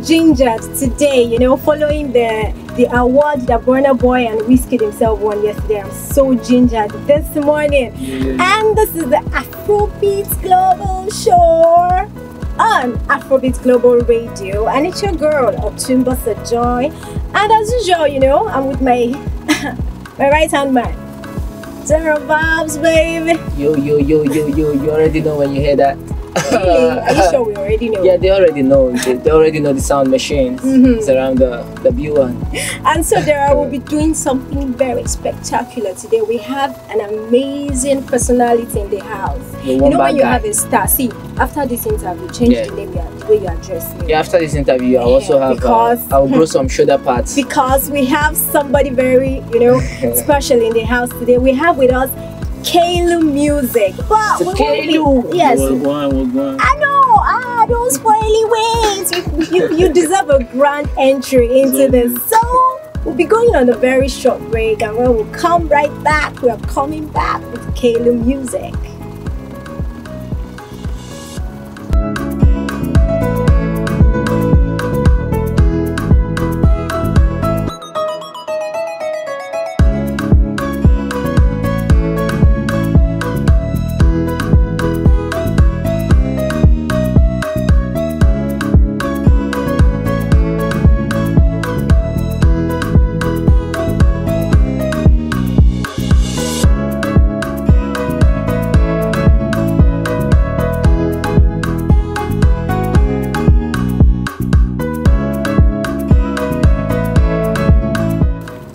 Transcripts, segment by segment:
gingered today, you know, following the award that Burna Boy and Wizkid himself won yesterday. I'm so gingered this morning. And this is the Afrobeatsglobal show on Afrobeatsglobal Radio, and it's your girl Otumba Joy. And as usual, you know, I'm with my my right hand man, Zero Vibes, baby. Yo, you already know when you hear that. Really? Are you sure we already know? Yeah, they already know. They already know the sound machines. It's around the B1. And so there I will be doing something very spectacular today. We have an amazing personality in the house. You know when you have a star. See, after this interview, change the name, the way you address me. Yeah, after this interview, I also have I'll grow some shoulder pads. Because we have somebody very, you know, special in the house today. We have with us Kaylu music. But Kaylu. Yes. We're I know. Don't spoily ways. You deserve a grand entry into this. So we'll be going on a very short break, and when we'll come right back, we are coming back with Kaylu music.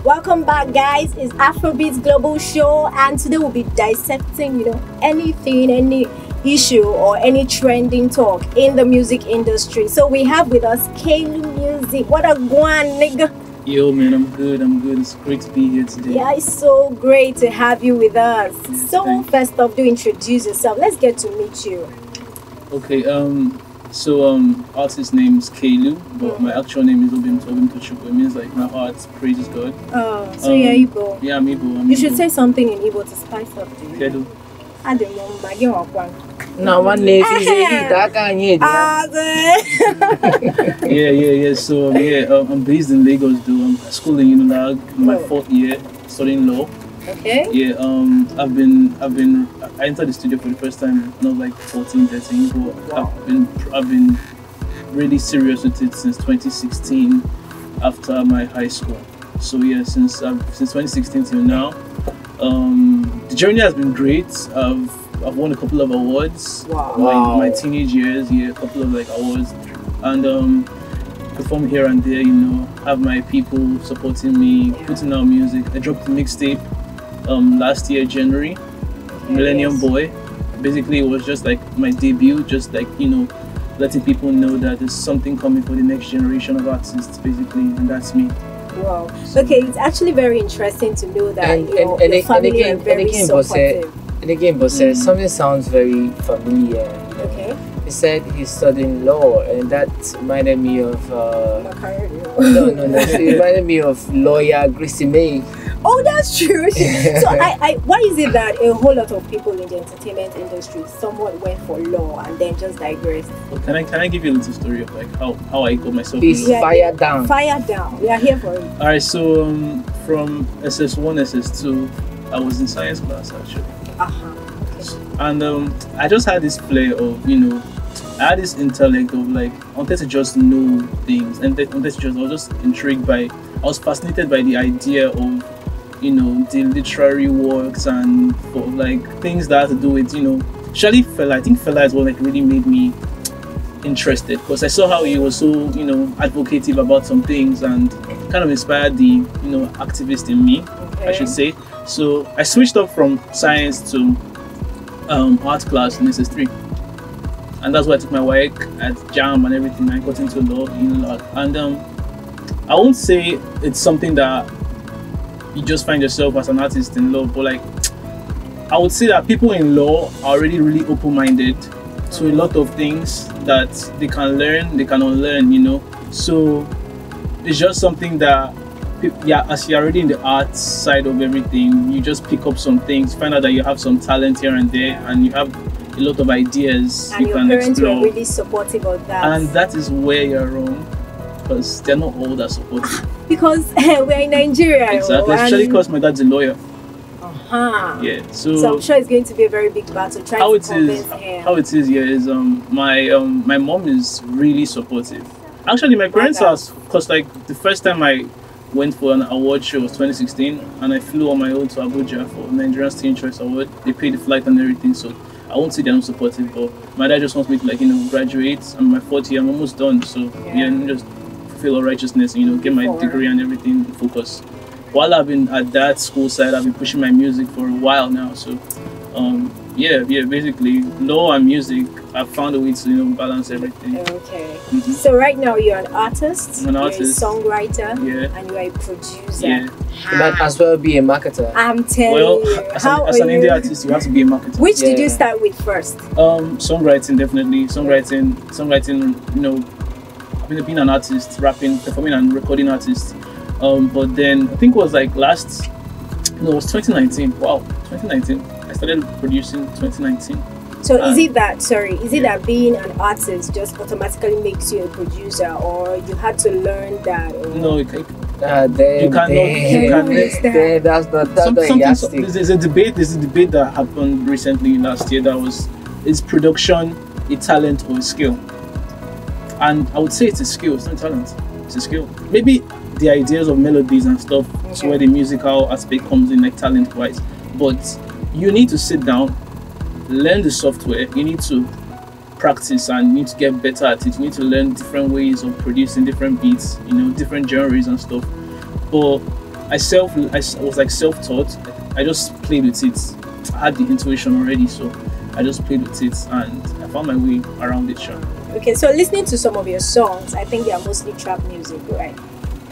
Welcome back, guys. It's Afrobeatsglobal show, and today we'll be dissecting, you know, anything, any issue or any trending talk in the music industry. So we have with us Kaylu music. What a guan, nigga. Yo, man, I'm good. It's great to be here today. Yeah, it's so great to have you with us. So first off, do introduce yourself. Let's get to meet you. Okay, artist name is Kaylu, but my actual name is Untitled. It means like my heart praises God. Oh, so you're Igbo? Yeah, I'm Igbo. You should say something in Igbo to spice up the Kaylu. Now one day Yeah. So I'm based in Lagos though. I'm schooling in Unilag, my 4th year, studying law. Okay. Yeah, I entered the studio for the first time when I was like 14, 13, but I've been really serious with it since 2016 after my high school. So yeah, since 2016 till now, the journey has been great. I've won a couple of awards. Wow. My teenage years, yeah, a couple of like awards, and perform here and there, you know, have my people supporting me, putting out music. I dropped a mixtape last year, January, Millennium Boy. Basically, it was just like my debut, just like, you know, letting people know that there's something coming for the next generation of artists, basically, and that's me. Wow. Okay, it's actually very interesting to know that your family are very supportive. And again, but something sounds very familiar. You know? Okay. He said he's studying law, and that reminded me of no. It reminded me of lawyer Gracie May. Oh, that's true. So why is it that a whole lot of people in the entertainment industry somewhat went for law and then just digressed? Well, can I give you a little story of like how I got myself? Please, fire down. Fire down. We are here for it. All right. So from SS1, SS2, I was in science class actually. Okay. And I just had this flair of, you know, I had this intellect of like, I wanted to just know things, and I was just intrigued by, I was fascinated by the idea of, you know, the literary works and for like things that had to do with, you know, especially Fela. I think Fela is what like really made me interested, because I saw how he was so, you know, advocative about some things and kind of inspired the, you know, activist in me, I should say. So I switched up from science to art class in SS3, and that's why I took my work at JAM and everything. I got into law, you know, and I won't say it's something that you just find yourself as an artist in law, but like I would say that people in law are already really open-minded to a lot of things that they can learn, they can unlearn, you know. So it's just something that, yeah, as you're already in the art side of everything, you just pick up some things, find out that you have some talent here and there, and you have a lot of ideas and you can explore. And your parents were really supportive of that. And that is where you're wrong. because they're not all that supportive. Because we're in Nigeria. Exactly, especially because my dad's a lawyer. Yeah, so I'm sure it's going to be a very big battle trying to convince him. How it is here is my mom is really supportive. Actually, my parents are, because like the first time I went for an award show was 2016, and I flew on my own to Abuja for Nigerian Teen Choice Award. They paid the flight and everything, so I won't say they're not supportive, but my dad just wants me to, like, you know, graduate. I'm my 4th year, I'm almost done, so yeah, just fulfill all righteousness and, you know, get my degree and everything, focus. While I've been at that school side, I've been pushing my music for a while now, so yeah, basically law and music, I've found a way to, you know, balance everything. Okay. So right now you're an artist, I'm an artist, you're a songwriter, and you're a producer. You might as well be a marketer. I'm telling you. As an indie artist, you have to be a marketer. Which did you start with first? Songwriting, definitely. Songwriting, you know, I've been an artist, rapping, performing and recording artist. But then I think it was like it was 2019. Wow, 2019. I started producing 2019. So is it that being an artist just automatically makes you a producer, or you had to learn that? Or? No, you cannot. There's a debate that happened recently last year that was, is production a talent or a skill? And I would say it's a skill, it's not a talent, it's a skill. Maybe the ideas of melodies and stuff, so where the musical aspect comes in, like talent wise, but you need to sit down, learn the software, you need to practice and you need to get better at it. You need to learn different ways of producing different beats, you know, different genres and stuff. But I was like self-taught. I just played with it. I had the intuition already, so I just played with it and I found my way around it. Sure. Okay, so listening to some of your songs, I think they are mostly trap music, right?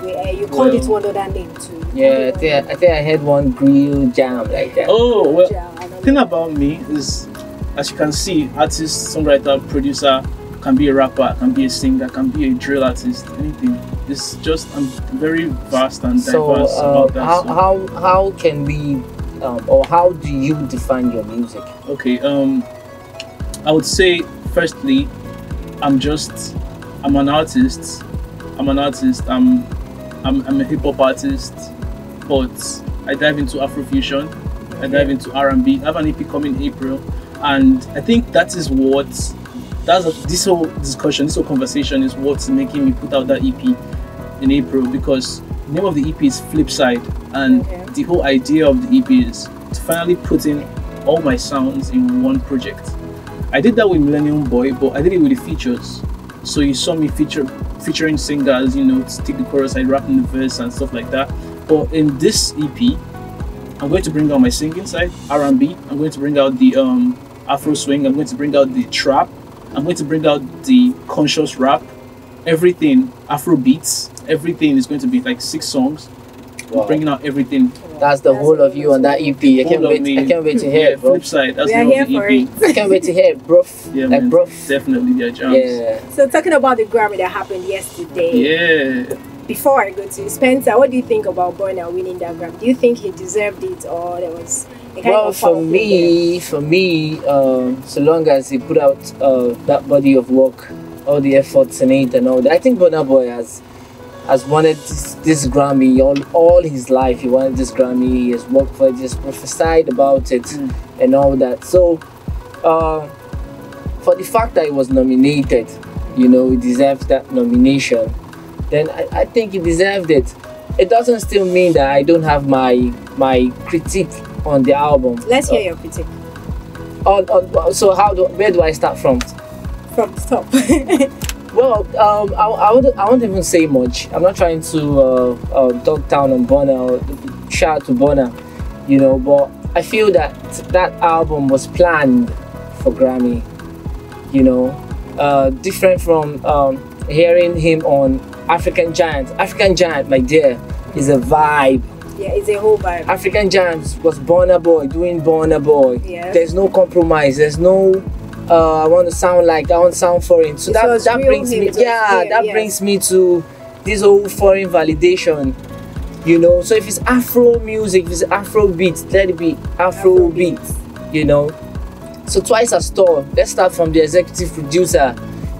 You called it one other name too. Yeah, I think I had one grill jam like that. Oh, well, the thing about me is, as you can see, artist, songwriter, producer, can be a rapper, can be a singer, can be a drill artist, anything. It's just, I'm very vast and diverse about that. How can we, or how do you define your music? Okay, I would say, firstly, I'm an artist. I'm a hip hop artist, but I dive into Afrofusion, I dive into R&B. I have an EP coming in April, and I think this whole discussion, this whole conversation is what's making me put out that EP in April, because the name of the EP is Flipside, and the whole idea of the EP is to finally put in all my sounds in one project. I did that with Millennium Boy, but I did it with the features. So you saw me featuring singers, you know, to take the chorus, I rap in the verse and stuff like that. But in this EP, I'm going to bring out my singing side, R&B. I'm going to bring out the Afro swing. I'm going to bring out the trap. I'm going to bring out the conscious rap. Everything, Afro beats. Everything is going to be like 6 songs. Wow. Bringing out everything. That's the whole of you on that EP. I can't wait to hear it, bro. Flipside, that's the whole of the EP. I can't wait to hear it, bro. Yeah, like, man, bro. Definitely, they're jams. Yeah. So talking about the Grammy that happened yesterday. Yeah. Before I go to Spencer, what do you think about Burna winning that Grammy? Do you think he deserved it, or there was a kind of for me, so long as he put out that body of work, all the efforts in it and all that, I think Burna Boy has wanted this Grammy all his life. He wanted this Grammy. He has worked for it. He has prophesied about it and all that. So, for the fact that he was nominated, you know, he deserves that nomination. Then I think he deserved it. It doesn't still mean that I don't have my critique on the album. Let's hear your critique. So where do I start from? From the top. Well, I won't even say much. I'm not trying to talk down on Burna or shout to Burna, you know, but I feel that album was planned for Grammy, you know, different from hearing him on African Giant. African Giant, my dear, is a vibe. Yeah, it's a whole vibe. African Giant was Burna Boy doing Burna Boy. Yeah. There's no compromise. There's no I want to sound foreign. So that brings me, brings me to this whole foreign validation, you know. So if it's Afro music, if it's Afro beats, let it be Afro beats, you know. So twice as tall. Let's start from the executive producer,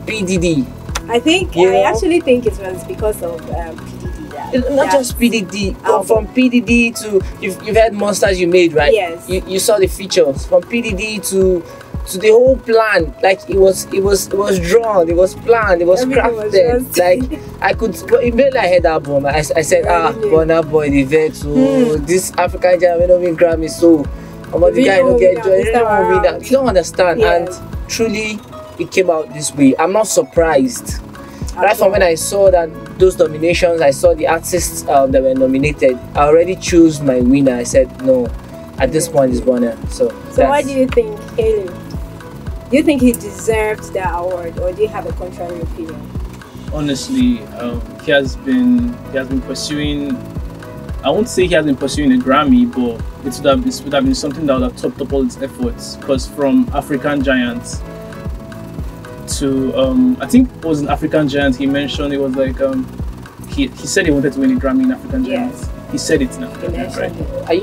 PDD. I think You I know? actually think it was because of PDD. Not just PDD, but album. from PDD to you've had Monsters You Made, right? Yes. You saw the features from PDD to the whole plan. Like it was drawn, it was planned, it was Everything was crafted. just- Like I could immediately I heard that album. I said, Really? Burna Boy, the vet. So this African Jam, we don't win Grammy. So about the We guy don't don't win get that joy. this time around. You don't understand. Yes. And truly, it came out this way. I'm not surprised. Right from when I saw that those nominations, I saw the artists that were nominated, I already chose my winner. I said no, at this point it's Burna. So what do you think, Kaylu? Do you think he deserved that award, or do you have a contrary opinion? Honestly, he has been pursuing. I won't say he has been pursuing a Grammy, but it would have been something that would have topped up all his efforts. Because from African Giants to I think it was an African Giant he mentioned, it was like he said he wanted to win a Grammy in African Giants. Yes. He said it in African Giants, right?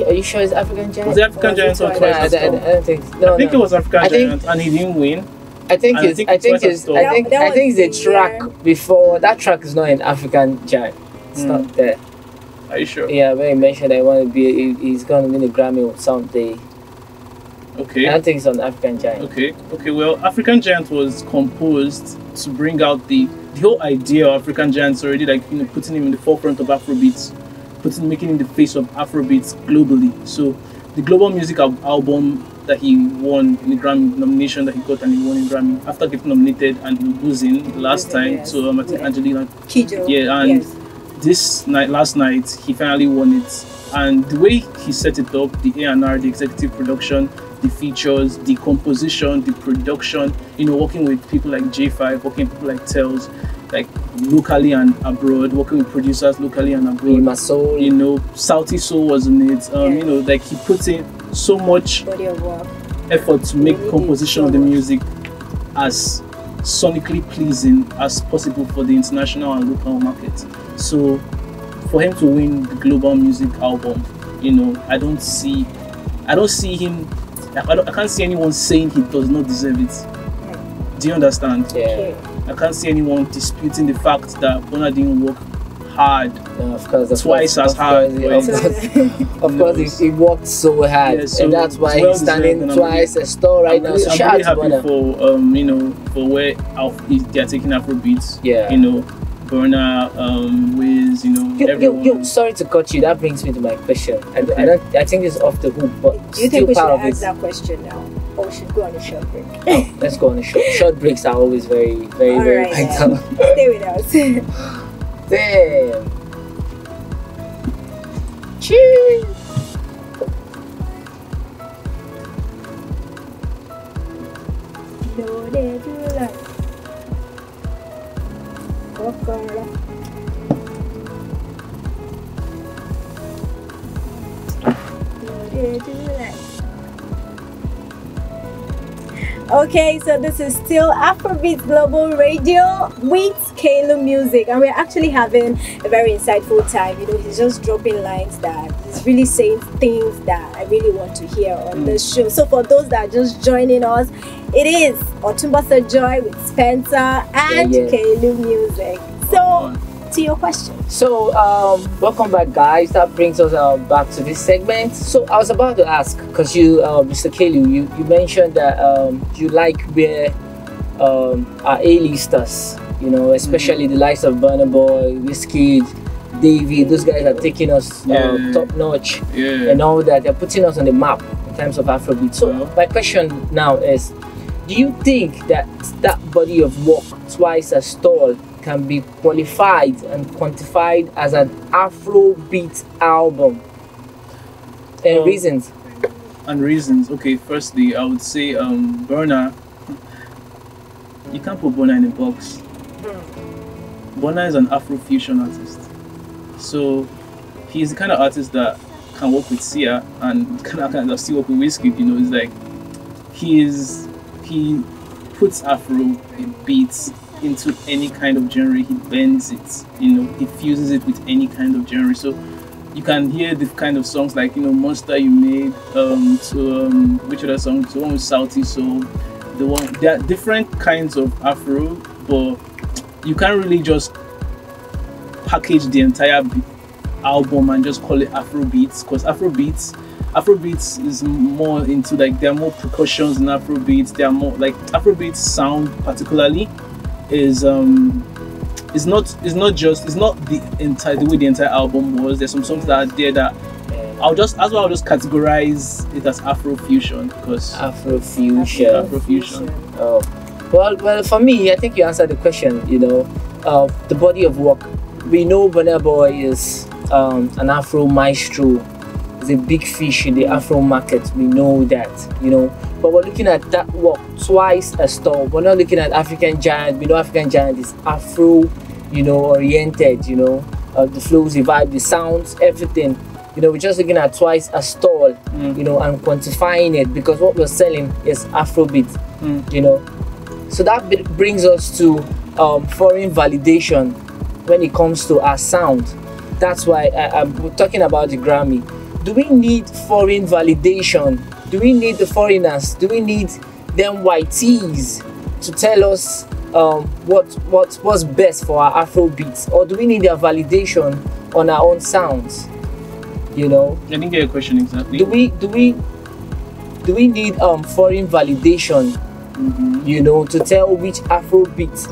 Are you sure it's African Giant? Was it African Giants or No, Twice I as don't Tall? think. No, I think no. it was African I think- Giants, and he didn't win. I think and I it's. think I think Twice as it's. Tall. I think. That I think was it's a the track year. before that track is not an African Giant. It's not there. Are you sure? Yeah, when he mentioned I want to be, he's gonna win a Grammy someday. Okay. I don't think it's on African Giant. Okay. Well, African Giant was composed to bring out the whole idea of African Giants already, like putting him in the forefront of Afrobeats, making him the face of Afrobeats globally. So the global music album that he won in the Grammy nomination that he got, and he won in Grammy after getting nominated and losing last time Yes. to I think Angelina. Kijo. Yeah, and yes. last night, he finally won it. And the way he set it up, the A&R, the executive production, the features, the composition, the production, working with people like J5, working with people like Tells, like locally and abroad, working with producers locally and abroad. My soul. Salty Soul was in it. Like he put in so much Body of work. effort to make Really composition did of the so much. music as sonically pleasing as possible for the international and local market. So for him to win the global music album, I don't see him. I can't see anyone saying he does not deserve it. Do you understand? Yeah. I can't see anyone disputing the fact that Burna didn't work hard. No, of course. Twice as hard. Of course, he worked so hard, Yeah, so and that's why it's he's standing well-deserved, and twice as tall right now. So I'm shout really out to happy Burna. for where they are taking Afrobeats. Yeah. Burna, Wiz, everyone. Sorry to cut you. That brings me to my question. I think it's off the hook, but Do you still think we should part of ask it. that question now, or we should go on a short break? Let's go on a short breaks are always very, very, All very right, vital. Stay with us. Damn. Cheers. No, they do like Coca-Cola. No, they do like. Okay, so this is still Afrobeatsglobal Radio with Kaylu Music, and we're actually having a very insightful time. He's just dropping lines that he's really saying things that I really want to hear on this show. So for those that are just joining us, it is Otumba Joy with Spencer and Kaylu Music. So to your question. So welcome back, guys. That brings us back to this segment. So I was about to ask, because you Mr. Kaylu, you mentioned that you like where our A-listers, especially the likes of Burna Boy, Wizkid, Davey, those guys are taking us top notch and all that. They're putting us on the map in terms of Afrobeat. So my question now is, do you think that body of work, Twice as Tall, can be qualified and quantified as an Afrobeat album? And reasons? And reasons. Okay, firstly, I would say Burna. You can't put Burna in a box. Burna is an Afrofusion artist. So he's the kind of artist that can work with Sia and can still work with Wizkid. It's like he puts Afro beats into any kind of genre. He bends it, he fuses it with any kind of genre. So you can hear the kind of songs like Monster You Made, which other songs? The one with Salty Soul, there are different kinds of Afro, but you can't really just package the entire album and just call it Afrobeats, because Afrobeats is more into like, there are more percussions in Afrobeats. There are more like Afrobeats sound particularly is not the way the entire album was. There's some songs that are there that I'll just categorize it as Afrofusion, because Afrofusion. Oh, well, for me, I think you answered the question. You know, the body of work. We know Burna Boy is an Afro maestro. He's a big fish in the Afro market. We know that, you know. But we're looking at that work twice as tall. We're not looking at African Giant. We know African Giant is Afro, you know, oriented. You know, the flows, the vibe, the sounds, everything. You know, we're just looking at twice as tall. You know, and quantifying it, because what we're selling is Afrobeat. You know, so that brings us to foreign validation when it comes to our sound. That's why I'm talking about the Grammy. Do we need foreign validation? Do we need the foreigners? Do we need them YTs to tell us what's best for our Afrobeats? Or do we need their validation on our own sounds? You know? I didn't get your question exactly. Do we need foreign validation? You know, to tell which Afrobeat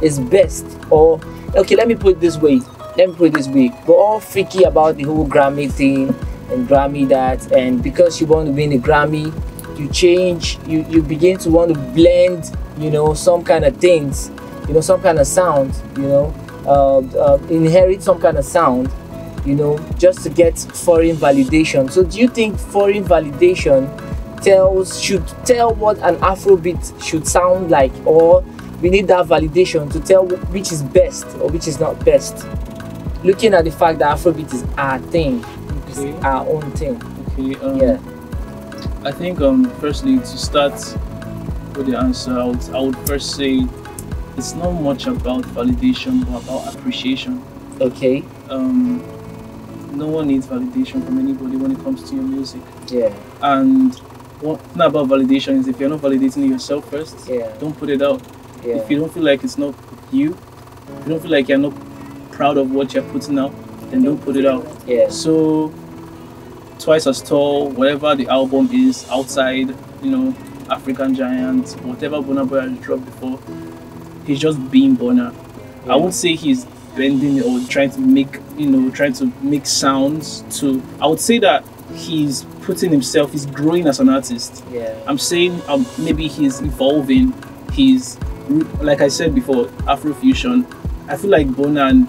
is best? Or okay, let me put it this way. We're all freaky about the whole Grammy thing and Grammy that, and because you want to win a Grammy, you begin to want to blend, you know, some kind of things, you know, some kind of sound, you know, inherit some kind of sound, you know, just to get foreign validation. So do you think foreign validation should tell what an Afrobeat should sound like, or we need that validation to tell which is best or which is not best? Looking at the fact that Afrobeat is our thing, it's our own thing. Okay. Yeah. I think firstly, to start with the answer, I would first say it's not much about validation, but about appreciation. Okay. No one needs validation from anybody when it comes to your music. Yeah. And what not about validation is, if you're not validating yourself first, don't put it out. Yeah. If you don't feel like it's not you, if you don't feel like you're not proud of what you're putting out, then don't put it out. Yeah. So Twice as Tall, whatever the album is outside, you know, African Giant, whatever Burna Boy has dropped before, he's just being Burna. I won't say he's bending or trying to make sounds to. I would say that he's putting himself, he's growing as an artist. Yeah. I'm saying maybe he's evolving. He's, like I said before, Afrofusion. I feel like Burna,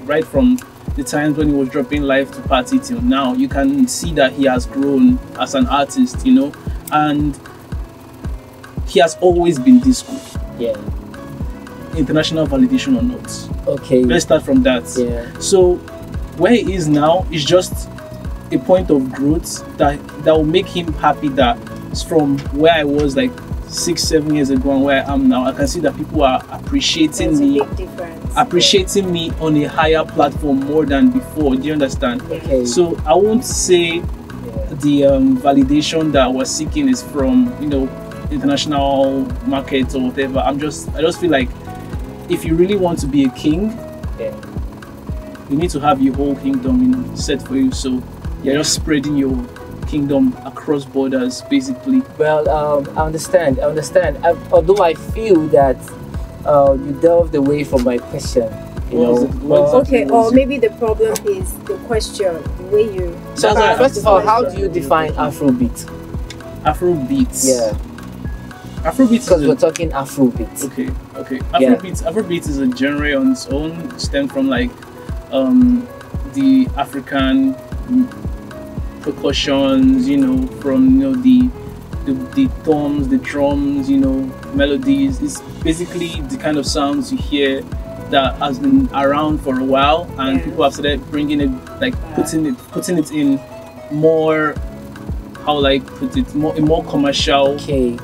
right from the times when he was dropping Life to Party till now, you can see that he has grown as an artist, you know, and he has always been this good. Yeah. International validation or not. Okay. Let's start from that. Yeah. So where he is now is just a point of growth that will make him happy, that from where I was like 6-7 years ago and where I am now, I can see that people are appreciating me. There's a big difference. Appreciating me on a higher platform more than before. Do you understand? Okay. So I won't say the validation that we're seeking is from, you know, international markets or whatever. I just feel like if you really want to be a king, you need to have your whole kingdom, you know, set for you. So you're just spreading your kingdom across borders, basically. Well, I understand. Although I feel that you delved away from my question. Okay, or maybe the problem is the question, the way you. So first of all, how do you define Afrobeat? Afrobeats. Yeah. Afrobeats. Because we're talking Afrobeat. Okay. Afrobeats is a genre on its own, stemmed from like the African percussions, you know, from, you know, the toms, the drums, you know, melodies. It's basically the kind of sounds you hear that has been around for a while, and people have started bringing it, like putting it in more, how will I put it, more commercial. Okay.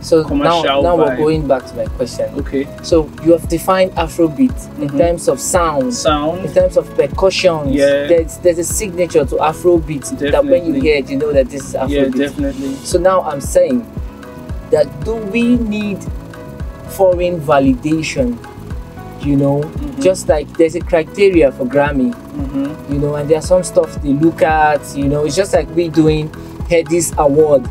So now we're going back to my question. Okay. So you have defined Afrobeat in terms of sound, in terms of percussion. Yeah. There's a signature to Afrobeat that when you hear it, you know that this is Afrobeat. Yeah, definitely. So now I'm saying that, do we need foreign validation, You know, just like there's a criteria for Grammy. You know, and there's some stuff they look at. You know, it's just like we doing Headies Award.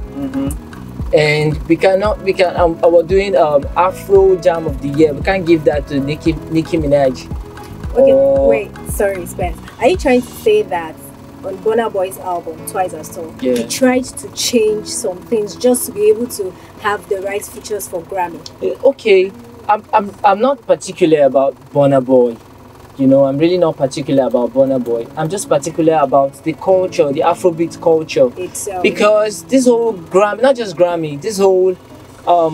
And we can we're doing Afro Jam of the Year. We can't give that to Nicki Minaj. Okay, wait, sorry, Spence. Are you trying to say that on Burna Boy's album, Twice as Tall, he tried to change some things just to be able to have the right features for Grammy? Okay, I'm not particular about Burna Boy. You know, I'm really not particular about Burna Boy. I'm just particular about the culture, the Afrobeat culture. Because this whole Grammy, not just Grammy, this whole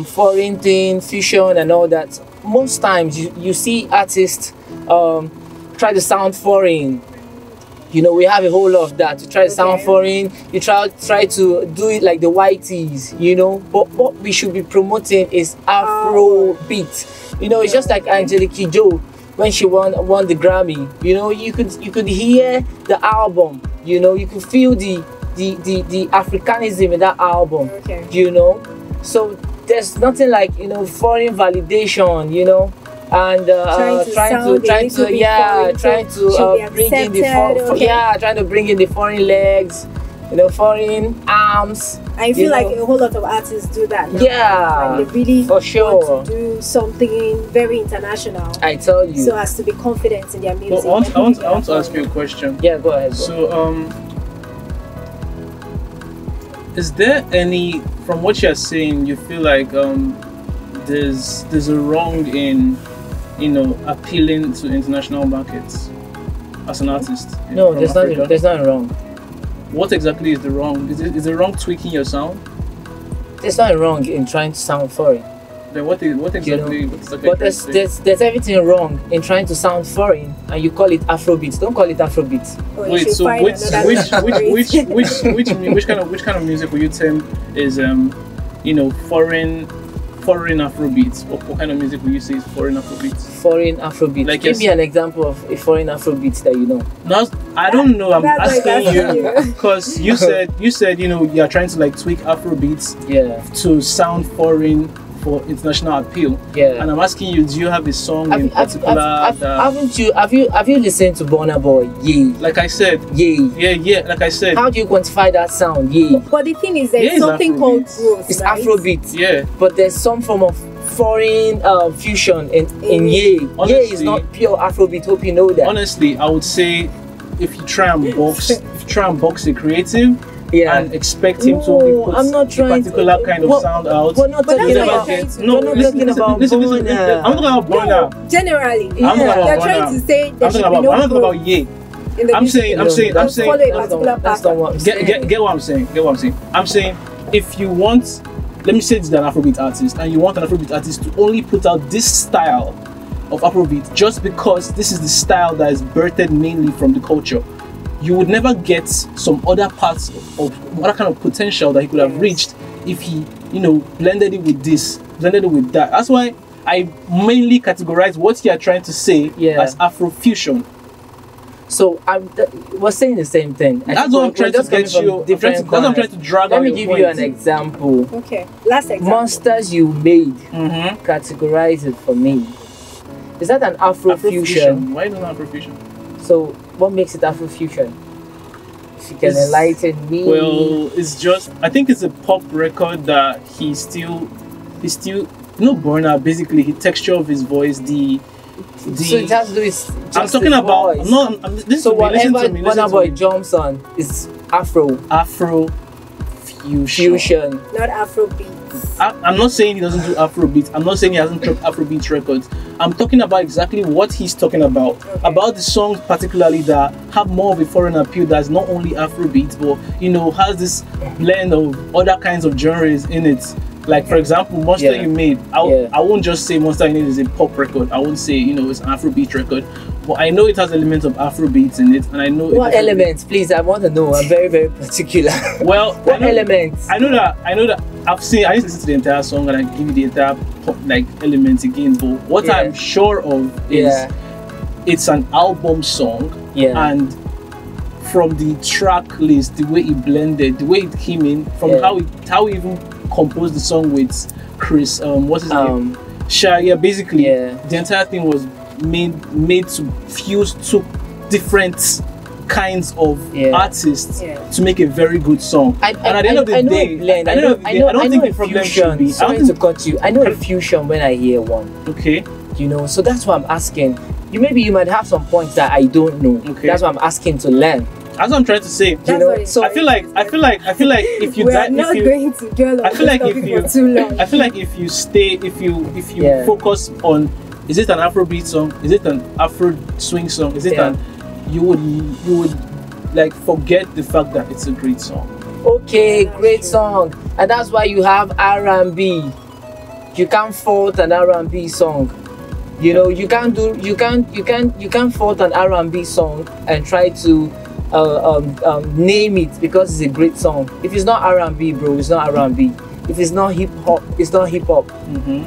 foreign thing, fusion and all that, most times you see artists try to sound foreign. You know, we have a whole lot of that. You try to sound foreign, you try to do it like the whiteys, you know. But what we should be promoting is Afrobeat. You know, it's just like Angelique Kidjo. When she won the Grammy, you know, you could hear the album, you know, you could feel the Africanism in that album, you know. So there's nothing like, you know, foreign validation, you know, and trying to bring in the foreign legs, you know, foreign arms. I feel like a whole lot of artists do that now. Yeah, and they really for sure want to do something very international. I tell you. So as to be confident in their music. Well, I want to ask you a question. Yeah, go ahead. So, is there any, from what you're saying, you feel like there's a wrong in, you know, appealing to international markets as an artist? No, there's nothing wrong. What exactly is the wrong? Is it wrong tweaking your sound? There's nothing wrong in trying to sound foreign. Then what exactly? But there's everything wrong in trying to sound foreign, and you call it Afrobeat. Don't call it Afrobeat. Wait, so which kind of music would you term is you know, foreign Afrobeat? What kind of music would you say is foreign Afrobeat? Foreign Afrobeat. Like, give me an example of a foreign Afrobeat that you know. No, I don't know. I'm asking you because you said you know, you're trying to like tweak Afrobeats to sound foreign for international appeal. Yeah. And I'm asking you, do you have a song in particular? Have you listened to Burna Boy? Yeah. Like I said. Yeah. Like I said. How do you quantify that sound? Yeah. But the thing is, there's something called growth. It's right? Afrobeat. Yeah. But there's some form of forein fusion in Ye. Honestly, Ye is not pure Afrobeat. Hope you know that. Honestly, I would say if you try and box a creative. Yeah. And expect him to only put a particular kind of sound out. We're not talking about Burna. I'm talking about Burna. Generally, they're trying to say I'm talking about Ye. I'm saying. Get what I'm saying. I'm saying if you want, let me say this is an Afrobeat artist, and you want an Afrobeat artist to only put out this style of Afrobeat just because this is the style that is birthed mainly from the culture, you would never get some other parts of other kind of potential that he could have reached if he, you know, blended it with this, blended it with that. That's why I mainly categorize what you are trying to say as Afrofusion. So we're saying the same thing. That's what I'm trying to get you. That's what I'm trying to drag. Let me give you an example. Okay, last example. Monsters You Made. Categorize it for me. Is that an Afrofusion? Why not Afrofusion? So what makes it Afrofusion? If you can enlighten me. Well, it's just, I think it's a pop record that he's still Burna, basically the texture of his voice, so it has to do with I'm talking about voice. So whatever Burna Boy jumps on is Afrofusion, not Afrobeat. I'm not saying he doesn't do Afrobeat. I'm not saying he hasn't dropped Afrobeat records. I'm talking about exactly what he's talking about. Okay. About the songs particularly that have more of a foreign appeal that's not only Afrobeat, but, you know, has this blend of other kinds of genres in it. Like, for example, Monster You Made. I won't just say Monster You Made is a pop record. I won't say, you know, it's an Afrobeat record. But I know it has elements of Afrobeats in it, and I know what elements, please. I want to know. I'm very, very particular. Well, what elements? I know that I need to listen to the entire song and I give you the entire pop, like, elements again. But what I'm sure of is it's an album song, and from the track list, the way it blended, the way it came in, from how he even composed the song with Chris, what's his name? Shia. Basically, the entire thing was made to fuse two different kinds of artists to make a very good song. And at the end of the day, I don't think the problem should be. Sorry to cut you. I know a fusion when I hear one. Okay. You know, so that's why I'm asking. Maybe you might have some points that I don't know. Okay. That's why I'm asking to learn. That's what I'm trying to say. You know, so I feel like if you I feel like if you stay, if you focus on, is it an Afrobeat song? Is it an Afro swing song? Is it you would like forget the fact that it's a great song. Okay, great song, and that's why you have R&B. You can't fault an R&B song. You know, you can't fault an R&B song and try to name it because it's a great song. If it's not R&B, bro, it's not R&B. If it's not hip hop, it's not hip hop.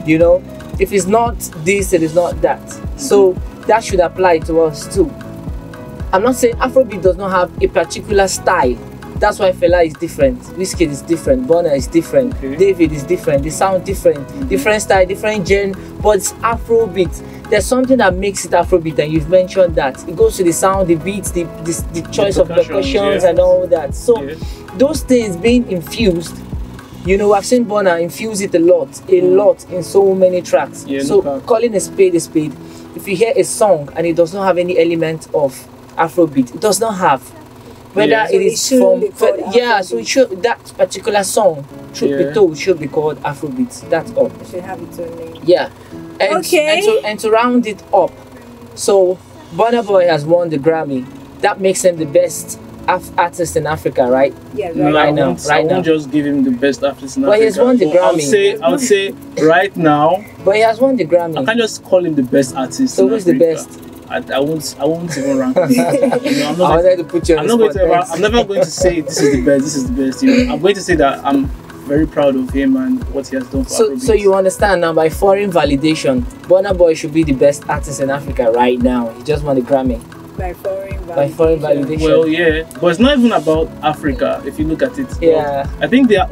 You know, if it's not this, it is not that. So that should apply to us too. I'm not saying Afrobeat does not have a particular style. That's why Fela is different, Wizkid is different, Burna is different, David is different. They sound different, different style, different genre, but it's Afrobeat. There's something that makes it Afrobeat, and you've mentioned that. It goes to the sound, the beats, the choice of percussions and all that. So those things being infused, you know, I've seen Burna infuse it a lot in so many tracks. So calling a spade, if you hear a song and it does not have any element of Afrobeat, it does not have. Whether it is from so it should, that particular song should be told should be called Afrobeat. That's all. It should have its own name. Yeah. And to round it up, so Burna Boy has won the Grammy. That makes him the best artist in Africa, right? Yeah, right. No, I won't just give him the best artist in Africa. But he has won the Grammy. I would say right now. But he has won the Grammy. I can't just call him the best artist. So who's the best? I won't even rank him. You know, I'm never going to say this is the best. This is the best. You know, I'm going to say that I'm very proud of him and what he has done for Afrobeat. So you understand now, by foreign validation, Burna Boy should be the best artist in Africa right now. He just won the Grammy. By foreign validation. Well, yeah, but it's not even about Africa if you look at it. Yeah. I think the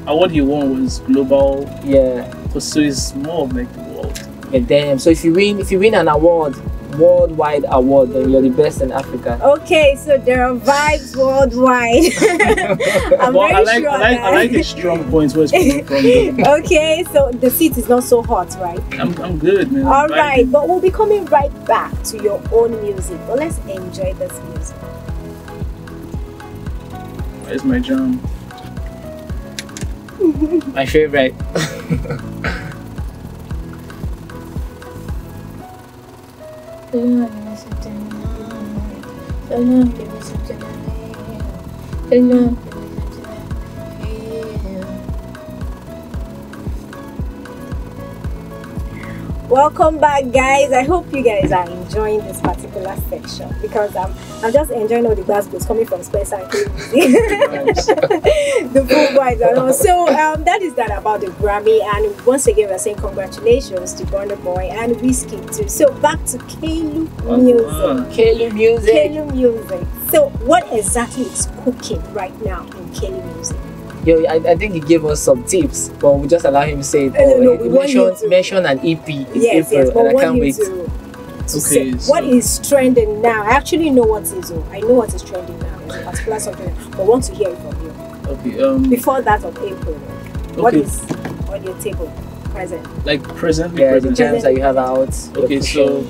award he won was global. Yeah. So it's more of like the world. Yeah, damn. So if you win an award, worldwide award, then you're the best in Africa. Okay, so there are vibes worldwide. I like the strong points where it's coming from. Okay, so the seat is not so hot, right? I'm good, man. All right, but we'll be coming right back to your own music. But let's enjoy this music. Where's my jam? My favorite. Welcome back, guys. I hope you guys are enjoying this particular section because I'm just enjoying all the gospels coming from Spencer and Kaylu. The full vibes and all. So that is that about the Grammy, and once again we're saying congratulations to Burna Boy and Wizkid too. So back to Kaylu music. Kaylu music. So what exactly is cooking right now in Kaylu music? Yo, I think he gave us some tips, but we'll just allow him to say it. Mention an EP in April, and I can't wait. To say what is trending now. I actually know what is. I know what is trending now. There's a particular something, but I want to hear it from you. Okay. Before that of April, what is on your table present? Like presently, the jams that you have out. Okay, so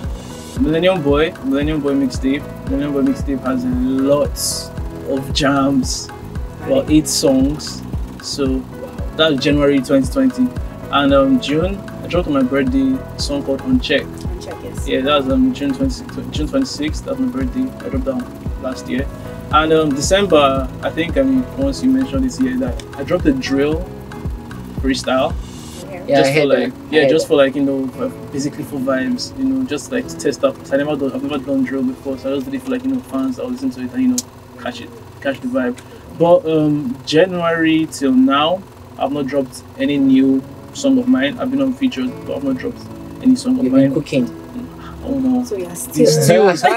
Millennium Boy mixtape has lots of jams. About 8 songs, so that was January 2020, and June I dropped on my birthday a song called Uncheck. Yes. Yeah, that was June 26th. That was my birthday. I dropped that last year, and December I think once you mentioned this year that I dropped a drill freestyle. Just for like you know basically for vibes, you know, just like to test out. I've never done drill before, so I just did it for like you know fans that will listen to it and you know catch the vibe. But January till now, I've not dropped any new song of mine. I've been on features, but I've not dropped any song of mine. Cooking. Oh no. So you're still with so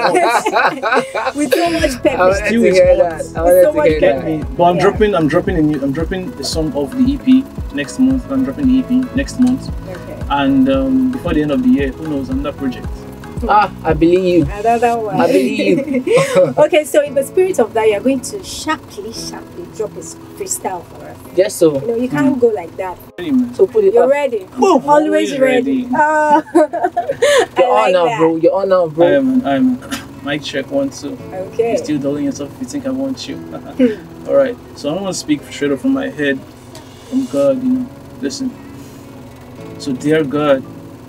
much pepper. Still is hot. But I'm dropping a song of the EP next month. I'm dropping the EP next month. Okay. And before the end of the year, who knows, another project. I believe you. Another one. I believe you. Okay, so in the spirit of that, you're going to sharply drop a freestyle for us. Just so. You know, you can't go like that. So put it You're up. ready. Boom. Always ready. Ready. You're on now, bro. You're on now, bro. I'm mic check 1 2. Okay. You're still dulling yourself if you think I want you. All right. So I'm gonna speak straight up from my head, from God. You know, listen. So dear God,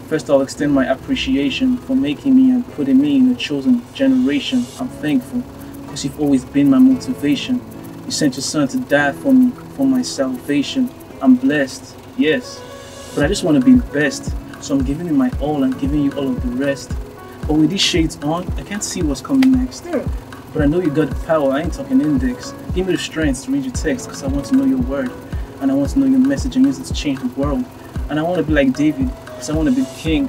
first I'll extend my appreciation for making me and putting me in a chosen generation. I'm thankful because you've always been my motivation. You sent your son to die for me, for my salvation. I'm blessed, yes, but I just want to be the best. So I'm giving you my all and giving you all of the rest. But with these shades on, I can't see what's coming next. But I know you got the power, I ain't talking index. Give me the strength to read your text because I want to know your word. And I want to know your message and use it to change the world. And I want to be like David because I want to be the king.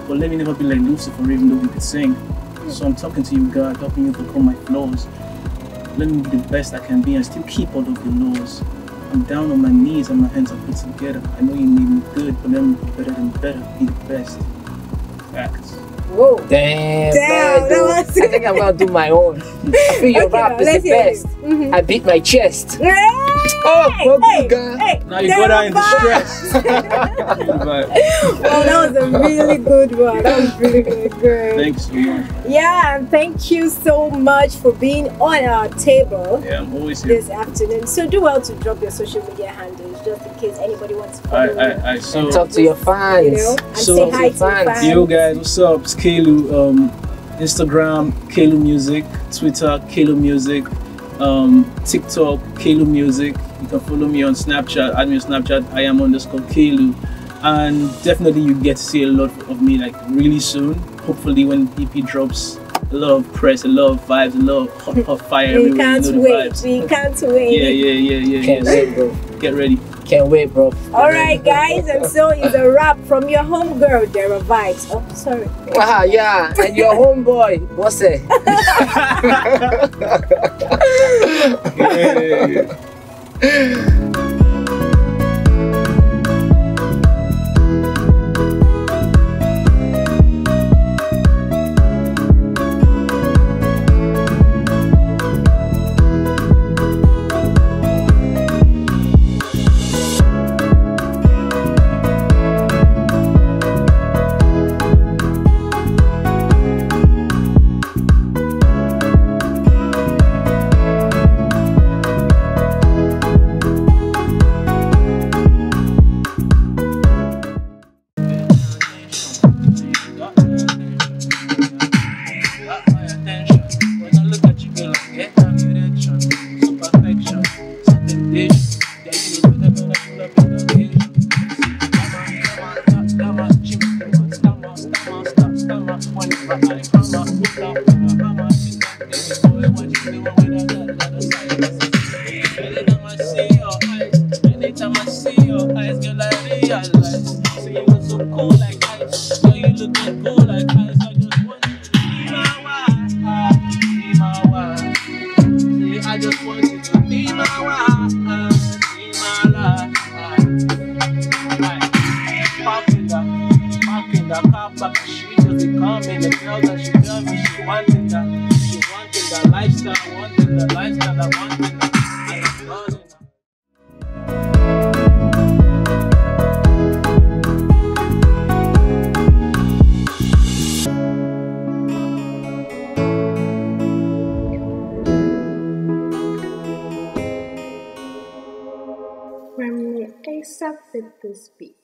But let me never be like Lucifer even though we could sing. So I'm talking to you, God, helping you overcome my flaws. Let me be the best I can be and still keep all of your laws. I'm down on my knees and my hands are put together. I know you made me good, but let me be better than better. Be the best. Facts. Whoa. Damn, Damn, that was I think I'm gonna do my own. I feel your rap is the best. I beat my chest. Oh, hey, God. Hey, Now you got her in distress. Oh, that was a really good one. That was really good. Thanks so much. Yeah, and thank you so much for being on our table. Yeah, I'm always here. This afternoon. So do well to drop your social media handles just in case anybody wants to follow you. So talk to your fans. You know, and So- say hi to your fans. Yo guys, what's up? It's Kaylu. Instagram, Kaylu Music. Twitter, Kaylu Music. TikTok, Kaylu Music. You can follow me on Snapchat. Add me on Snapchat. I am _Kaylu. And definitely you get to see a lot of me like really soon. Hopefully when EP drops, a lot of press, a lot of vibes, a lot of hot fire We everywhere. can't you know the wait. vibes. We can't wait. Yeah. Can't wait, bro. Get ready. Can't wait, bro. Alright guys, and so is a wrap from your homegirl, Dara Vibes. Oh, sorry. Wow, yeah, and your homeboy, what's it? Yeah. Anytime I see your eyes, girl, I realize. See you look so cool like ice. Girl, you looking cool like ice. I just want you to be my wife. Be my wife. See, I just want you to be my wife. Be my life. Alright. Parking the car back. She just be coming. The girl that she tell me she wanted that. She wanted that lifestyle. Wanted the lifestyle. I wanted that. I wanted that. Grammy ASAP with this beat.